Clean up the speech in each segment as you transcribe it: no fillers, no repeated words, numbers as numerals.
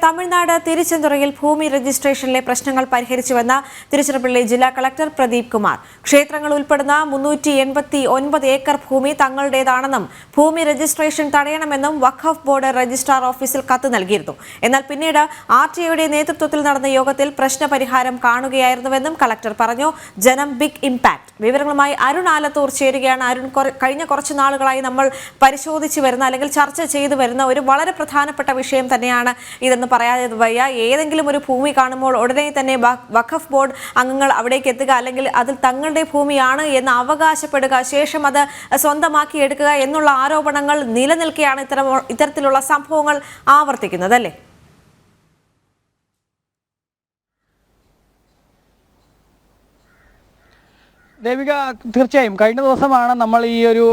തമിഴ്നാട് തിരുച്ചെന്തുറയിൽ ഭൂമി രജിസ്ട്രേഷനിലെ പ്രശ്നങ്ങൾ പരിഹരിച്ചുവെന്ന തിരുച്ചിറപ്പള്ളി ജില്ലാ കളക്ടർ പ്രദീപ് കുമാർ. ക്ഷേത്രങ്ങൾ ഉൾപ്പെടുന്ന 389 ഏക്കർ ഭൂമി തങ്ങളുടേതാണെന്നും ഭൂമി രജിസ്ട്രേഷൻ തടയണമെന്നും വഖഫ് ബോർഡ് രജിസ്ട്രാർ ഓഫീസിൽ കത്ത് നൽകിയിരുന്നു. എന്നാൽ പിന്നീട് RTIയുടെ നേതൃത്വത്തിൽ നടന്ന യോഗത്തിൽ പ്രശ്നപരിഹാരം കാണുകയായിരുന്നുവെന്നും കളക്ടർ പറഞ്ഞു. ജനം ബിഗ് ഇംപാക്ട് വിവരങ്ങളുമായി അരുൺ ആലത്തൂർ ചേരുകയാണ്. അരുൺ, കഴിഞ്ഞ കുറച്ച് നാളുകളായി നമ്മൾ പരിശോധിച്ചു വരുന്ന അല്ലെങ്കിൽ ചർച്ച ചെയ്തു വരുന്ന ഒരു വളരെ പ്രധാനപ്പെട്ട വിഷയം തന്നെയാണ് ഇതെന്ന് പറയാതെ വയ്യ. ഏതെങ്കിലും ഒരു ഭൂമി കാണുമ്പോൾ ഉടനെ തന്നെ വഖഫ് ബോർഡ് അംഗങ്ങൾ അവിടേക്ക് എത്തുക, അല്ലെങ്കിൽ അതിൽ തങ്ങളുടെ ഭൂമിയാണ് എന്ന് അവകാശപ്പെടുക, ശേഷം അത് സ്വന്തമാക്കി എടുക്കുക എന്നുള്ള ആരോപണങ്ങൾ നിലനിൽക്കെയാണ് ഇത്തരത്തിലുള്ള സംഭവങ്ങൾ ആവർത്തിക്കുന്നത്, അല്ലേ? ദേവിക, തീർച്ചയായും കഴിഞ്ഞ ദിവസമാണ് നമ്മൾ ഈ ഒരു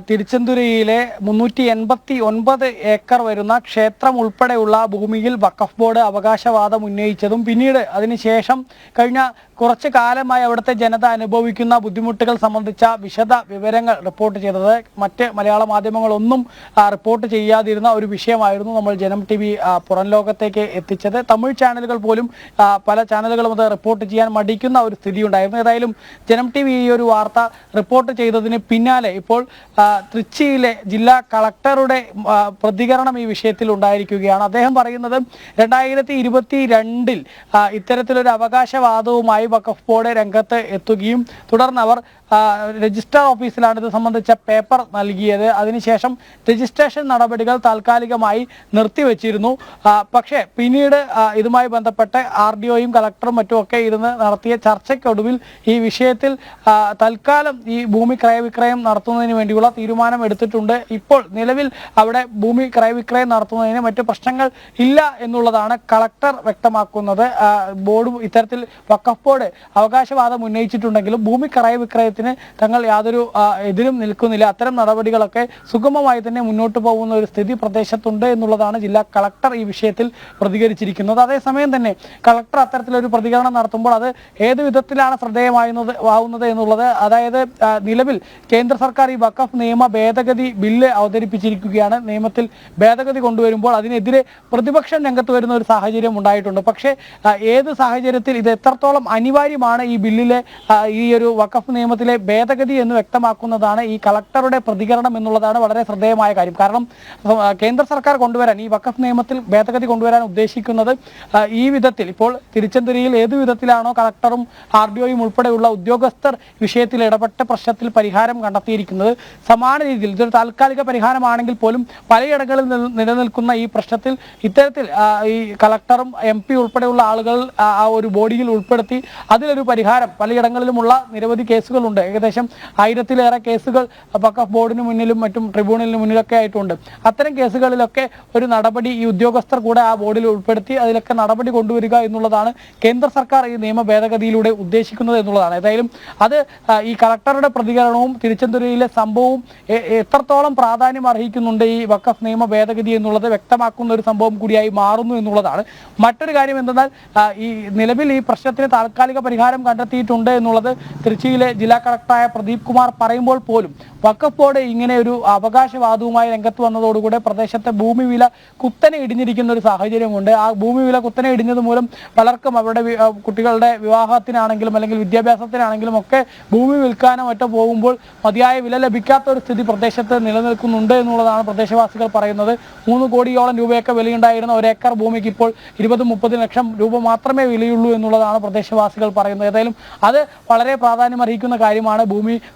തിരുച്ചെന്തുരയിലെ 389 ഏക്കർ വരുന്ന ക്ഷേത്രം ഉൾപ്പെടെയുള്ള ഭൂമിയിൽ വഖഫ് ബോർഡ് അവകാശവാദം ഉന്നയിച്ചതും പിന്നീട് അതിനുശേഷം കഴിഞ്ഞ കുറച്ച് കാലമായി അവിടുത്തെ ജനത അനുഭവിക്കുന്ന ബുദ്ധിമുട്ടുകൾ സംബന്ധിച്ച വിശദ വിവരങ്ങൾ റിപ്പോർട്ട് ചെയ്തത്. മറ്റ് മലയാള മാധ്യമങ്ങളൊന്നും റിപ്പോർട്ട് ചെയ്യാതിരുന്ന ഒരു വിഷയമായിരുന്നു നമ്മൾ ജനം TV പുറം ലോകത്തേക്ക് എത്തിച്ചത്. തമിഴ് ചാനലുകൾ പോലും പല ചാനലുകളും അത് റിപ്പോർട്ട് ചെയ്യാൻ മടിക്കുന്ന ഒരു സ്ഥിതി ഉണ്ടായിരുന്നു. ഏതായാലും ജനം TV ഈ ഒരു വാർത്ത റിപ്പോർട്ട് ചെയ്തതിന് പിന്നാലെ ഇപ്പോൾ തൃച്ചിയിലെ ജില്ലാ കളക്ടറുടെ പ്രതികരണം ഈ വിഷയത്തിൽ ഉണ്ടായിരിക്കുകയാണ്. അദ്ദേഹം പറയുന്നത് 2022 ഇത്തരത്തിലൊരു അവകാശവാദവുമായി വഖഫ് ബോർഡ് രംഗത്ത് എത്തുകയും തുടർന്ന് അവർ രജിസ്ട്രാർ ഓഫീസിലാണ് ഇത് സംബന്ധിച്ച പേപ്പർ നൽകിയത്. അതിനുശേഷം രജിസ്ട്രേഷൻ നടപടികൾ താൽക്കാലികമായി നിർത്തിവെച്ചിരുന്നു. പക്ഷേ പിന്നീട് ഇതുമായി ബന്ധപ്പെട്ട് RDOയും കളക്ടറും മറ്റുമൊക്കെ ഇരുന്ന് നടത്തിയ ചർച്ചയ്ക്കൊടുവിൽ ഈ വിഷയത്തിൽ തൽക്കാലം ഈ ഭൂമി ക്രയവിക്രയം നടത്തുന്നതിന് വേണ്ടിയുള്ള തീരുമാനം എടുത്തിട്ടുണ്ട്. ഇപ്പോൾ നിലവിൽ അവിടെ ഭൂമി ക്രയവിക്രയം നടത്തുന്നതിന് മറ്റു പ്രശ്നങ്ങൾ ഇല്ല എന്നുള്ളതാണ് കളക്ടർ വ്യക്തമാക്കുന്നത്. ബോർഡ് ഇത്തരത്തിൽ വഖഫ് ബോർഡ് അവകാശവാദം ഉന്നയിച്ചിട്ടുണ്ടെങ്കിലും ഭൂമി ക്രയവിക്രയത്തിന് തങ്ങൾ യാതൊരു എതിരും നിൽക്കുന്നില്ല. അത്തരം നടപടികളൊക്കെ സുഗമമായി തന്നെ മുന്നോട്ട് പോകുന്ന ഒരു സ്ഥിതി പ്രദേശത്തുണ്ട് എന്നുള്ളതാണ് ജില്ലാ കളക്ടർ ഈ വിഷയത്തിൽ പ്രതികരിച്ചിരിക്കുന്നത്. അതേസമയം തന്നെ കളക്ടർ അത്തരത്തിലൊരു പ്രതികരണം നടത്തുമ്പോൾ അത് ഏത് വിധത്തിലാണ് ശ്രദ്ധേയമാവുന്നത് എന്നുള്ളത്, അതായത് നിലവിൽ കേന്ദ്ര സർക്കാർ ഈ വഖഫ് നിയമ ഭേദഗതി ബില്ല് അവതരിപ്പിച്ചിരിക്കുകയാണ്. നിയമത്തിൽ ഭേദഗതി കൊണ്ടുവരുമ്പോൾ അതിനെതിരെ പ്രതിപക്ഷം രംഗത്ത് വരുന്ന ഒരു സാഹചര്യം ഉണ്ടായിട്ടുണ്ട്. പക്ഷേ ഏത് സാഹചര്യത്തിൽ ഇത് എത്രത്തോളം അനിവാര്യമാണ് ഈ ബില്ലിലെ ഈ ഒരു വഖഫ് നിയമത്തിലെ ഭേദഗതി എന്ന് വ്യക്തമാക്കുന്നതാണ് ഈ കളക്ടറുടെ പ്രതികരണം എന്നുള്ളതാണ് വളരെ ശ്രദ്ധേയമായ കാര്യം. കാരണം കേന്ദ്ര സർക്കാർ കൊണ്ടുവരാൻ ഈ വഖഫ് നിയമത്തിൽ ഭേദഗതി കൊണ്ടുവരാൻ ഉദ്ദേശിക്കുന്നത് ഈ വിധത്തിൽ ഇപ്പോൾ തിരുച്ചെന്തുരയിൽ ഏത് വിധത്തിലാണോ കളക്ടറും RDOയും ഉൾപ്പെടെയുള്ള ഉദ്യോഗസ്ഥർ വിഷയത്തിൽ ഇടപെട്ട പ്രശ്നത്തിൽ പരിഹാരം കണ്ടെത്തിയിരിക്കുന്നത്, സമാന രീതിയിൽ ഇതൊരു താൽക്കാലിക പരിഹാരമാണെങ്കിൽ പോലും പലയിടങ്ങളിൽ നിലനിൽക്കുന്ന ഈ പ്രശ്നത്തിൽ ഇത്തരത്തിൽ ഈ കളക്ടറും MP ഉൾപ്പെടെയുള്ള ആളുകൾ ആ ഒരു ബോഡിയിൽ ഉൾപ്പെടുത്തി അതിലൊരു പരിഹാരം, പലയിടങ്ങളിലുമുള്ള നിരവധി കേസുകളുണ്ട്. ഏകദേശം 1000-ലേറെ കേസുകൾ വഖഫ് ബോർഡിന് മുന്നിലും മറ്റും ട്രിബ്യൂണലിന് മുന്നിലൊക്കെ ആയിട്ടുണ്ട്. അത്തരം കേസുകളിലൊക്കെ ഒരു നടപടി ഈ ഉദ്യോഗസ്ഥർ കൂടെ ആ ബോർഡിൽ ഉൾപ്പെടുത്തി അതിലൊക്കെ നടപടി കൊണ്ടുവരിക എന്നുള്ളതാണ് കേന്ദ്ര സർക്കാർ ഈ നിയമ ഭേദഗതിയിലൂടെ ഉദ്ദേശിക്കുന്നത് എന്നുള്ളതാണ്. ഏതായാലും അത് ഈ കളക്ടറുടെ പ്രതികരണവും തിരുച്ചെന്തുരയിലെ സംഭവവും എത്രത്തോളം പ്രാധാന്യം അർഹിക്കുന്നുണ്ട് ഈ വഖഫ് നിയമ ഭേദഗതി എന്നുള്ളത് വ്യക്തമാക്കുന്ന ഒരു സംഭവം കൂടിയായി മാറുന്നു എന്നുള്ളതാണ്. മറ്റൊരു കാര്യം എന്തെന്നാൽ ഈ നിലവിൽ ഈ പ്രശ്നത്തിന് താൽക്കാലിക പരിഹാരം കണ്ടെത്തിയിട്ടുണ്ട് എന്നുള്ളത് തൃച്ചിയിലെ ജില്ലാ കളക്ടറായ പ്രദീപ് കുമാർ പറയുമ്പോൾ പോലും വഖഫ് ബോർഡ് ഇങ്ങനെ ഒരു അവകാശവാദവുമായി രംഗത്ത് വന്നതോടുകൂടെ പ്രദേശത്തെ ഭൂമി വില കുത്തനെ ഇടിഞ്ഞിരിക്കുന്ന ഒരു സാഹചര്യമുണ്ട്. ആ ഭൂമി വില കുത്തനെ ഇടിഞ്ഞത് മൂലം പലർക്കും അവരുടെ കുട്ടികളുടെ വിവാഹത്തിനാണെങ്കിലും അല്ലെങ്കിൽ വിദ്യാഭ്യാസത്തിനാണെങ്കിലും ഒക്കെ ഭൂമി വിൽക്കാനോ മറ്റോ പോകുമ്പോൾ മതിയായ വില ലഭിക്കാത്ത ഒരു സ്ഥിതി പ്രദേശത്ത് നിലനിൽക്കുന്നുണ്ട് എന്നുള്ളതാണ് പ്രദേശവാസികൾ പറയുന്നത്. 3 കോടിയോളം രൂപയൊക്കെ വിലയുണ്ടായിരുന്ന 1 ഏക്കർ ഭൂമിക്ക് ഇപ്പോൾ 20-30 ലക്ഷം രൂപ മാത്രമേ വിലയുള്ളൂ എന്നുള്ളതാണ് പ്രദേശവാസികൾ പറയുന്നത്. ഏതായാലും അത് വളരെ പ്രാധാന്യം അർഹിക്കുന്ന കാര്യമാണ്.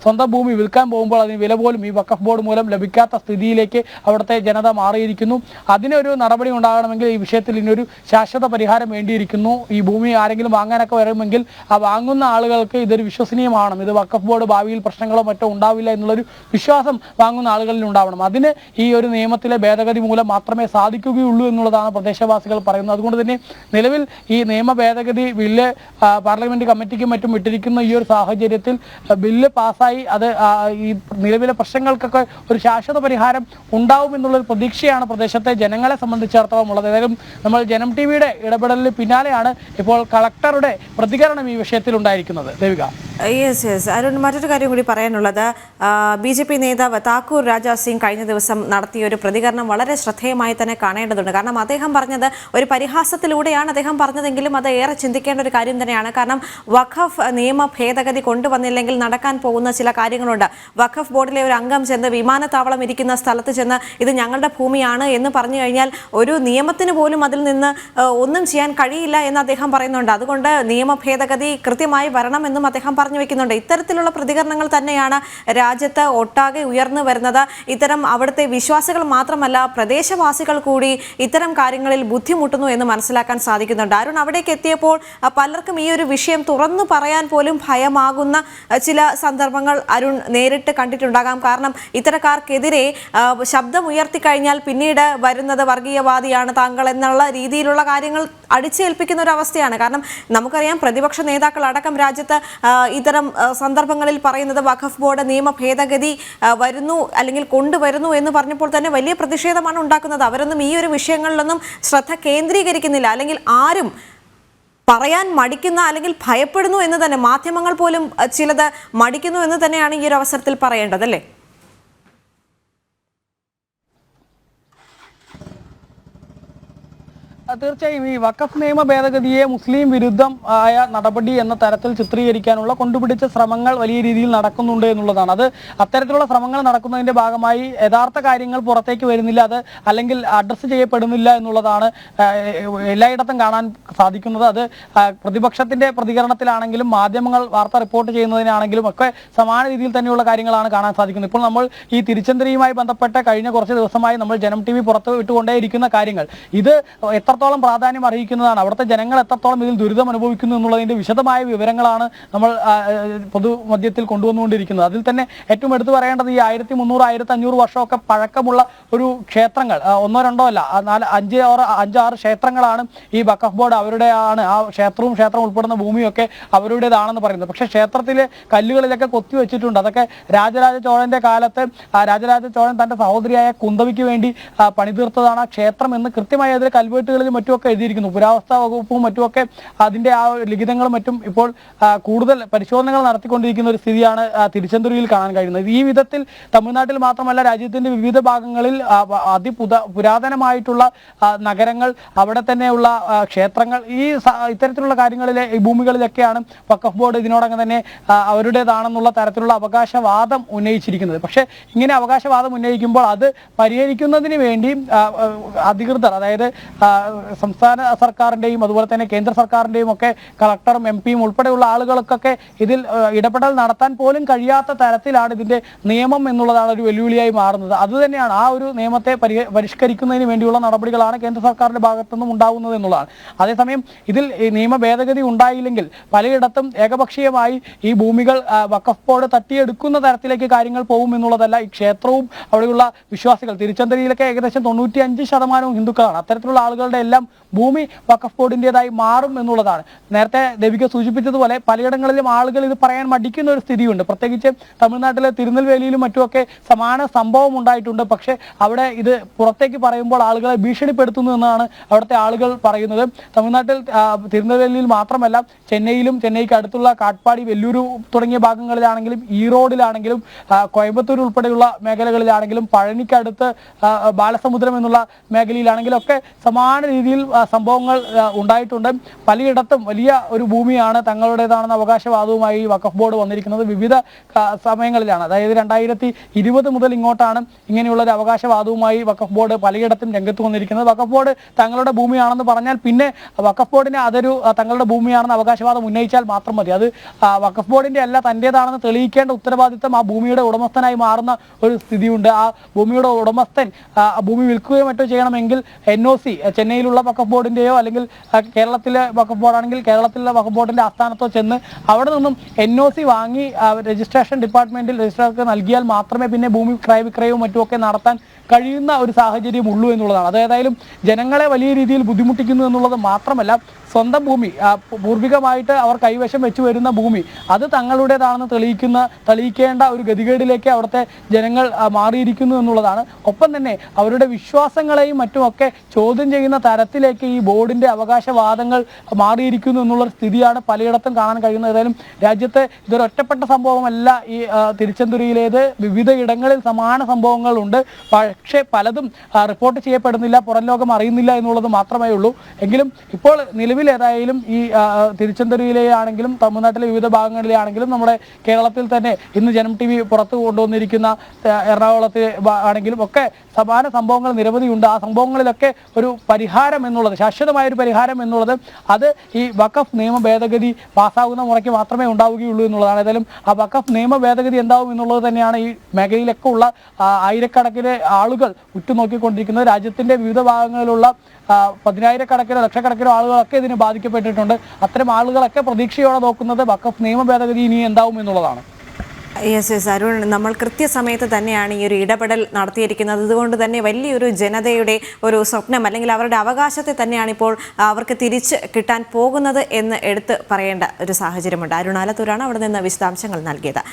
സ്വന്തം ഭൂമി വിൽക്കാൻ പോകുമ്പോൾ അതിന് വില പോലും ഈ വഖഫ് ബോർഡ് മൂലം ലഭിക്കാത്ത സ്ഥിതിയിലേക്ക് അവിടുത്തെ ജനത മാറിയിരിക്കുന്നു. അതിനൊരു നടപടി ഉണ്ടാകണമെങ്കിൽ ഈ വിഷയത്തിൽ ഇനിയൊരു ശാശ്വത പരിഹാരം വേണ്ടിയിരിക്കുന്നു. ഈ ഭൂമി ആരെങ്കിലും വാങ്ങാനൊക്കെ വരുമെങ്കിൽ ആ വാങ്ങുന്ന ആളുകൾക്ക് ഇതൊരു വിശ്വസനീയമാണ്. ഇത് വഖഫ് ബോർഡ് ഭാവിയിൽ പ്രശ്നങ്ങളോ മറ്റോ ഉണ്ടാവില്ല എന്നുള്ളൊരു വിശ്വാസം വാങ്ങുന്ന ആളുകളിൽ ഉണ്ടാവണം. അതിന് ഈ ഒരു നിയമത്തിലെ ഭേദഗതി മൂലം മാത്രമേ സാധിക്കുകയുള്ളൂ എന്നുള്ളതാണ് പ്രദേശവാസികൾ പറയുന്നത്. അതുകൊണ്ട് തന്നെ നിലവിൽ ഈ നിയമ ഭേദഗതി ബില്ല് പാർലമെന്റ് കമ്മിറ്റിക്കും മറ്റും വിട്ടിരിക്കുന്ന ഈ ഒരു സാഹചര്യത്തിൽ ബില്ല് പാസ്സായി അത് ഈ നിലവിലെ പ്രശ്നങ്ങൾക്കൊക്കെ ഒരു ശാശ്വത പരിഹാരം ഉണ്ടാവും എന്നുള്ളൊരു പ്രതീക്ഷയാണ് പ്രദേശത്തെ ജനങ്ങളെ സംബന്ധിച്ചിടത്തോളം ഉള്ളത്. ഏതായാലും നമ്മൾ ജനം TVയുടെ ഇടപെടലിന് പിന്നാലെയാണ് ഇപ്പോൾ കളക്ടറുടെ പ്രതികരണം ഈ വിഷയത്തിൽ ഉണ്ടായിരിക്കുന്നത്. ദേവിക. യെസ് അരുൺ, മറ്റൊരു കാര്യം കൂടി പറയാനുള്ളത്, BJP നേതാവ് താക്കൂർ രാജാ സിംഗ് കഴിഞ്ഞ ദിവസം നടത്തിയ ഒരു പ്രതികരണം വളരെ ശ്രദ്ധേയമായി തന്നെ കാണേണ്ടതുണ്ട്. കാരണം അദ്ദേഹം പറഞ്ഞത് ഒരു പരിഹാസത്തിലൂടെയാണ് അദ്ദേഹം പറഞ്ഞതെങ്കിലും അത് ഏറെ ചിന്തിക്കേണ്ട ഒരു കാര്യം തന്നെയാണ്. കാരണം വഖഫ് നിയമ ഭേദഗതി കൊണ്ടുവന്നില്ലെങ്കിൽ നടക്കാൻ പോകുന്ന ചില കാര്യങ്ങളുണ്ട്. വഖഫ് ബോർഡിലെ ഒരു അംഗം ചെന്ന് വിമാനത്താവളം ഇരിക്കുന്ന സ്ഥലത്ത് ചെന്ന് ഇത് ഞങ്ങളുടെ ഭൂമിയാണ് എന്ന് പറഞ്ഞു കഴിഞ്ഞാൽ ഒരു നിയമത്തിന് പോലും അതിൽ നിന്ന് ഒന്നും ചെയ്യാൻ കഴിയില്ല എന്ന് അദ്ദേഹം പറയുന്നുണ്ട്. അതുകൊണ്ട് നിയമ ഭേദഗതി കൃത്യമായി വരണമെന്നും അദ്ദേഹം പറഞ്ഞു വെക്കുന്നുണ്ട്. ഇത്തരത്തിലുള്ള പ്രതികരണങ്ങൾ തന്നെയാണ് രാജ്യത്ത് ഒട്ടാകെ ഉയർന്നു വരുന്നത്. ഇത്തരം അവിടുത്തെ വിശ്വാസികൾ മാത്രമല്ല, പ്രദേശവാസികൾ കൂടി ഇത്തരം കാര്യങ്ങളിൽ ബുദ്ധിമുട്ടുന്നു എന്ന് മനസ്സിലാക്കാൻ സാധിക്കുന്നുണ്ട്. അരുൺ, അവിടേക്ക് എത്തിയപ്പോൾ പലർക്കും ഈ ഒരു വിഷയം തുറന്നു പറയാൻ പോലും ഭയമാകുന്ന ചില സന്ദർഭങ്ങൾ അരുൺ നേരിട്ട് കണ്ടിട്ടുണ്ടാകാം. കാരണം ഇത്തരക്കാർക്കെതിരെ ശബ്ദം ഉയർത്തിക്കഴിഞ്ഞാൽ പിന്നീട് വരുന്നത് വർഗീയവാദിയാണ് താങ്കൾ എന്നുള്ള രീതിയിലുള്ള കാര്യങ്ങൾ അടിച്ചേൽപ്പിക്കുന്ന ഒരു അവസ്ഥയാണ്. കാരണം നമുക്കറിയാം, പ്രതിപക്ഷ നേതാക്കൾ അടക്കം രാജ്യത്ത് ഇത്തരം സന്ദർഭങ്ങളിൽ പറയുന്നത് വഖഫ് ബോർഡ് നിയമ ഭേദഗതി വരുന്നു അല്ലെങ്കിൽ കൊണ്ടുവരുന്നു എന്ന് പറഞ്ഞപ്പോൾ തന്നെ വലിയ പ്രതിഷേധമാണ് ഉണ്ടാക്കുന്നത്. അവരൊന്നും ഈ ഒരു വിഷയങ്ങളിലൊന്നും ശ്രദ്ധ കേന്ദ്രീകരിക്കുന്നില്ല, അല്ലെങ്കിൽ ആരും പറയാൻ മടിക്കുന്ന അല്ലെങ്കിൽ ഭയപ്പെടുന്നു എന്ന് തന്നെ, മാധ്യമങ്ങൾ പോലും ചിലത് മടിക്കുന്നു എന്ന് തന്നെയാണ് ഈ ഒരു അവസരത്തിൽ പറയേണ്ടത്, അല്ലേ? തീർച്ചയായും ഈ വഖഫ് നിയമ ഭേദഗതിയെ മുസ്ലിം വിരുദ്ധം ആയ നടപടി എന്ന തരത്തിൽ ചിത്രീകരിക്കാനുള്ള കൊണ്ടുപിടിച്ച ശ്രമങ്ങൾ വലിയ രീതിയിൽ നടക്കുന്നുണ്ട് എന്നുള്ളതാണ്. അത് അത്തരത്തിലുള്ള ശ്രമങ്ങൾ നടക്കുന്നതിന്റെ ഭാഗമായി യഥാർത്ഥ കാര്യങ്ങൾ പുറത്തേക്ക് വരുന്നില്ല, അത് അല്ലെങ്കിൽ അഡ്രസ്സ് ചെയ്യപ്പെടുന്നില്ല എന്നുള്ളതാണ് എല്ലായിടത്തും കാണാൻ സാധിക്കുന്നത്. അത് പ്രതിപക്ഷത്തിന്റെ പ്രതികരണത്തിലാണെങ്കിലും മാധ്യമങ്ങൾ വാർത്ത റിപ്പോർട്ട് ചെയ്യുന്നതിനാണെങ്കിലും ഒക്കെ സമാന രീതിയിൽ തന്നെയുള്ള കാര്യങ്ങളാണ് കാണാൻ സാധിക്കുന്നത്. ഇപ്പോൾ നമ്മൾ ഈ തിരിച്ചന്തരിയുമായി ബന്ധപ്പെട്ട കഴിഞ്ഞ കുറച്ച് ദിവസമായി നമ്മൾ ജനം TV പുറത്ത് വിട്ടുകൊണ്ടേയിരിക്കുന്ന കാര്യങ്ങൾ ഇത് എത്രത്തോളം പ്രാധാന്യം അർഹിക്കുന്നതാണ്, അവിടുത്തെ ജനങ്ങൾ എത്രത്തോളം ഇതിൽ ദുരിതം അനുഭവിക്കുന്നു എന്നുള്ളതിന്റെ വിശദമായ വിവരങ്ങളാണ് നമ്മൾ പൊതുമധ്യത്തിൽ കൊണ്ടുവന്നുകൊണ്ടിരിക്കുന്നത്. അതിൽ തന്നെ ഏറ്റവും എടുത്തു പറയേണ്ടത് ഈ 1300-1500 വർഷമൊക്കെ പഴക്കമുള്ള ഒരു ക്ഷേത്രങ്ങൾ, ഒന്നോ രണ്ടോ അല്ല, 5-6 ക്ഷേത്രങ്ങളാണ് ഈ വഖഫ് ബോർഡ് അവരുടെയാണ്. ആ ക്ഷേത്രം ഉൾപ്പെടുന്ന ഭൂമിയൊക്കെ അവരുടേതാണെന്ന് പറയുന്നത്. പക്ഷേ ക്ഷേത്രത്തിലെ കല്ലുകളിലൊക്കെ കൊത്തിവെച്ചിട്ടുണ്ട്. അതൊക്കെ രാജരാജ ചോഴന്റെ കാലത്ത് രാജരാജ ചോഴൻ തന്റെ സഹോദരിയായ കുന്തവിക്ക് വേണ്ടി പണിതീർത്തതാണ് ആ ക്ഷേത്രം എന്ന് കൃത്യമായി അതിൽ കൽവെട്ടുകളിൽ മറ്റുമൊക്കെ എഴുതിയിരിക്കുന്നു. പുരാവസ്തു വകുപ്പും മറ്റുമൊക്കെ അതിന്റെ ആ ലിഖിതങ്ങളും മറ്റും ഇപ്പോൾ കൂടുതൽ പരിശോധനകൾ നടത്തിക്കൊണ്ടിരിക്കുന്ന ഒരു സ്ഥിതിയാണ് തിരുച്ചെന്തൂരിൽ കാണാൻ കഴിയുന്നത്. ഈ വിധത്തിൽ തമിഴ്നാട്ടിൽ മാത്രമല്ല രാജ്യത്തിന്റെ വിവിധ ഭാഗങ്ങളിൽ പുരാതനമായിട്ടുള്ള നഗരങ്ങൾ, അവിടെ തന്നെയുള്ള ക്ഷേത്രങ്ങൾ, ഇത്തരത്തിലുള്ള കാര്യങ്ങളിലെ ഈ ഭൂമികളിലൊക്കെയാണ് വഖഫ് ബോർഡ് ഇതിനോടകം തന്നെ അവരുടേതാണെന്നുള്ള തരത്തിലുള്ള അവകാശവാദം ഉന്നയിച്ചിരിക്കുന്നത്. പക്ഷേ ഇങ്ങനെ അവകാശവാദം ഉന്നയിക്കുമ്പോൾ അത് പരിഹരിക്കുന്നതിന് വേണ്ടി അധികൃതർ, അതായത് സംസ്ഥാന സർക്കാരിന്റെയും അതുപോലെ തന്നെ കേന്ദ്ര സർക്കാരിന്റെയും ഒക്കെ കളക്ടറും MP-യും ഉൾപ്പെടെയുള്ള ആളുകൾക്കൊക്കെ ഇതിൽ ഇടപെടൽ നടത്താൻ പോലും കഴിയാത്ത തരത്തിലാണ് ഇതിന്റെ നിയമം എന്നുള്ളതാണ് ഒരു വെല്ലുവിളിയായി മാറുന്നത്. അതുതന്നെയാണ് ആ ഒരു നിയമത്തെ പരിഷ്കരിക്കുന്നതിന് വേണ്ടിയുള്ള നടപടികളാണ് കേന്ദ്ര സർക്കാരിന്റെ ഭാഗത്തു നിന്നും ഉണ്ടാകുന്നത് എന്നുള്ളതാണ്. അതേസമയം ഇതിൽ നിയമ ഭേദഗതി ഉണ്ടായില്ലെങ്കിൽ പലയിടത്തും ഏകപക്ഷീയമായി ഈ ഭൂമികൾ വഖഫ് ബോർഡ് തട്ടിയെടുക്കുന്ന തരത്തിലേക്ക് കാര്യങ്ങൾ പോകും എന്നുള്ളതല്ല. ഈ ക്ഷേത്രവും അവിടെയുള്ള വിശ്വാസികൾ, തിരുച്ചന്തരിയിലൊക്കെ ഏകദേശം 95% ഹിന്ദുക്കളാണ്. അത്തരത്തിലുള്ള ആളുകളുടെ എല്ലാം ഭൂമി വഖഫ് ബോർഡിൻ്റെതായി മാറും എന്നുള്ളതാണ്. നേരത്തെ ദേവിക സൂചിപ്പിച്ചതുപോലെ പലയിടങ്ങളിലും ആളുകൾ ഇത് പറയാൻ മടിക്കുന്ന ഒരു സ്ഥിതിയുണ്ട്. പ്രത്യേകിച്ച് തമിഴ്നാട്ടിലെ തിരുനെൽവേലിയിലും മറ്റുമൊക്കെ സമാന സംഭവം ഉണ്ടായിട്ടുണ്ട്. പക്ഷേ അവിടെ ഇത് പുറത്തേക്ക് പറയുമ്പോൾ ആളുകളെ ഭീഷണിപ്പെടുത്തുന്നു എന്നാണ് അവിടുത്തെ ആളുകൾ പറയുന്നത്. തമിഴ്നാട്ടിൽ തിരുനെൽവേലിയിൽ മാത്രമല്ല, ചെന്നൈയിലും ചെന്നൈക്ക് അടുത്തുള്ള കാട്ട്പാടി, വെല്ലൂരു തുടങ്ങിയ ഭാഗങ്ങളിലാണെങ്കിലും, ഈറോഡിലാണെങ്കിലും, കോയമ്പത്തൂർ ഉൾപ്പെടെയുള്ള മേഖലകളിലാണെങ്കിലും, പഴനിക്കടുത്ത് ബാലസമുദ്രം എന്നുള്ള മേഖലയിലാണെങ്കിലും ഒക്കെ സമാന രീതിയിൽ സംഭവങ്ങൾ ഉണ്ടായിട്ടുണ്ട്. പലയിടത്തും വലിയ ഒരു ഭൂമിയാണ് തങ്ങളുടേതാണെന്ന അവകാശവാദവുമായി വഖഫ് ബോർഡ് വന്നിരിക്കുന്നത്. വിവിധ സമയങ്ങളിലാണ്, അതായത് 2020 മുതൽ ഇങ്ങോട്ടാണ് ഇങ്ങനെയുള്ള ഒരു അവകാശവാദവുമായി വഖഫ് ബോർഡ് പലയിടത്തും രംഗത്ത് വന്നിരിക്കുന്നത്. വഖഫ് ബോർഡ് തങ്ങളുടെ ഭൂമിയാണെന്ന് പറഞ്ഞാൽ പിന്നെ വഖഫ് ബോർഡിന് അതൊരു തങ്ങളുടെ ഭൂമിയാണെന്ന് അവകാശവാദം ഉന്നയിച്ചാൽ മാത്രം മതി. അത് വഖഫ് ബോർഡിന്റെ അല്ല, തന്റേതാണെന്ന് തെളിയിക്കേണ്ട ഉത്തരവാദിത്തം ആ ഭൂമിയുടെ ഉടമസ്ഥനായി മാറുന്ന ഒരു സ്ഥിതിയുണ്ട്. ആ ഭൂമിയുടെ ഉടമസ്ഥൻ ഭൂമി വിൽക്കുകയോ മറ്റോ ചെയ്യണമെങ്കിൽ NOC, ചെന്നൈയിലുള്ള വഖഫ് ബോർഡിന്റെയോ അല്ലെങ്കിൽ കേരളത്തിലെ വഖഫ് ബോർഡാണെങ്കിൽ കേരളത്തിലെ വഖഫ് ബോർഡിന്റെ ആസ്ഥാനത്തോ ചെന്ന് അവിടെ നിന്നും NOC വാങ്ങി രജിസ്ട്രേഷൻ ഡിപ്പാർട്ട്മെന്റിൽ രജിസ്ട്രാർക്ക് നൽകിയാൽ മാത്രമേ പിന്നെ ഭൂമി ക്രയവിക്രയവും മറ്റുമൊക്കെ നടത്താൻ കഴിയുന്ന ഒരു സാഹചര്യം ഉള്ളൂ എന്നുള്ളതാണ്. അത് ഏതായാലും ജനങ്ങളെ വലിയ രീതിയിൽ ബുദ്ധിമുട്ടിക്കുന്നു എന്നുള്ളത് മാത്രമല്ല, സ്വന്തം ഭൂമി പൂർവികമായിട്ട് അവർ കൈവശം വെച്ച് വരുന്ന ഭൂമി അത് തങ്ങളുടേതാണെന്ന് തെളിയിക്കേണ്ട ഒരു ഗതികേടിലേക്ക് അവിടുത്തെ ജനങ്ങൾ മാറിയിരിക്കുന്നു എന്നുള്ളതാണ്. ഒപ്പം തന്നെ അവരുടെ വിശ്വാസങ്ങളെയും മറ്റുമൊക്കെ ചോദ്യം ചെയ്യുന്ന തരത്തിലേക്ക് ഈ ബോർഡിന്റെ അവകാശവാദങ്ങൾ മാറിയിരിക്കുന്നു എന്നുള്ളൊരു സ്ഥിതിയാണ് പലയിടത്തും കാണാൻ കഴിയുന്നത്. ഏതായാലും രാജ്യത്ത് ഇതൊരു ഒറ്റപ്പെട്ട സംഭവമല്ല. ഈ തിരുച്ചെന്തുരയിലേത് വിവിധ ഇടങ്ങളിൽ സമാന സംഭവങ്ങളുണ്ട്. പക്ഷേ പലതും റിപ്പോർട്ട് ചെയ്യപ്പെടുന്നില്ല, പുറം ലോകം അറിയുന്നില്ല എന്നുള്ളത് മാത്രമേ ഉള്ളൂ. എങ്കിലും ഇപ്പോൾ നിലവിൽ ഏതായാലും ഈ തിരുച്ചെന്തുരയിലെ ആണെങ്കിലും തമിഴ്നാട്ടിലെ വിവിധ ഭാഗങ്ങളിലെ ആണെങ്കിലും നമ്മുടെ കേരളത്തിൽ തന്നെ ഇന്ന് ജനം TV പുറത്തു കൊണ്ടുവന്നിരിക്കുന്ന എറണാകുളത്ത് ആണെങ്കിലും ഒക്കെ സമാന സംഭവങ്ങൾ നിരവധിയുണ്ട്. ആ സംഭവങ്ങളിലൊക്കെ ഒരു പരിഹാരം എന്നുള്ളത്, ശാശ്വതമായൊരു പരിഹാരം എന്നുള്ളത് അത് ഈ വഖഫ് നിയമ ഭേദഗതി പാസ്സാകുന്ന മുറയ്ക്ക് മാത്രമേ ഉണ്ടാവുകയുള്ളൂ എന്നുള്ളതാണ്. ഏതായാലും ആ വഖഫ് നിയമ ഭേദഗതി എന്താവും എന്നുള്ളത് തന്നെയാണ് ഈ മേഖലയിലൊക്കെ ഉള്ള ആയിരക്കണക്കിന് ആളുകൾ ഉറ്റുനോക്കിക്കൊണ്ടിരിക്കുന്നത്. രാജ്യത്തിന്റെ വിവിധ ഭാഗങ്ങളിലുള്ള പതിനായിരക്കണക്കിനോ ലക്ഷക്കണക്കിനോ ആളുകളൊക്കെ ഇതിന് ബാധിക്കപ്പെട്ടിട്ടുണ്ട്. അത്തരം ആളുകളൊക്കെ പ്രതീക്ഷയോടെ നോക്കുന്നത് വഖഫ് നിയമ ഭേദഗതി ഇനി എന്താവും എന്നുള്ളതാണ്. യെസ് അരുൺ, നമ്മൾ കൃത്യസമയത്ത് തന്നെയാണ് ഈ ഒരു ഇടപെടൽ നടത്തിയിരിക്കുന്നത്. അതുകൊണ്ട് തന്നെ വലിയൊരു ജനതയുടെ ഒരു സ്വപ്നം അല്ലെങ്കിൽ അവരുടെ അവകാശത്തെ തന്നെയാണ് ഇപ്പോൾ അവർക്ക് തിരിച്ച് കിട്ടാൻ പോകുന്നത് എന്ന് എടുത്ത് പറയേണ്ട ഒരു സാഹചര്യമുണ്ട്. അരുൺ ആലത്തൂരാണ് അവിടെ നിന്ന് വിശദാംശങ്ങൾ നൽകിയത്.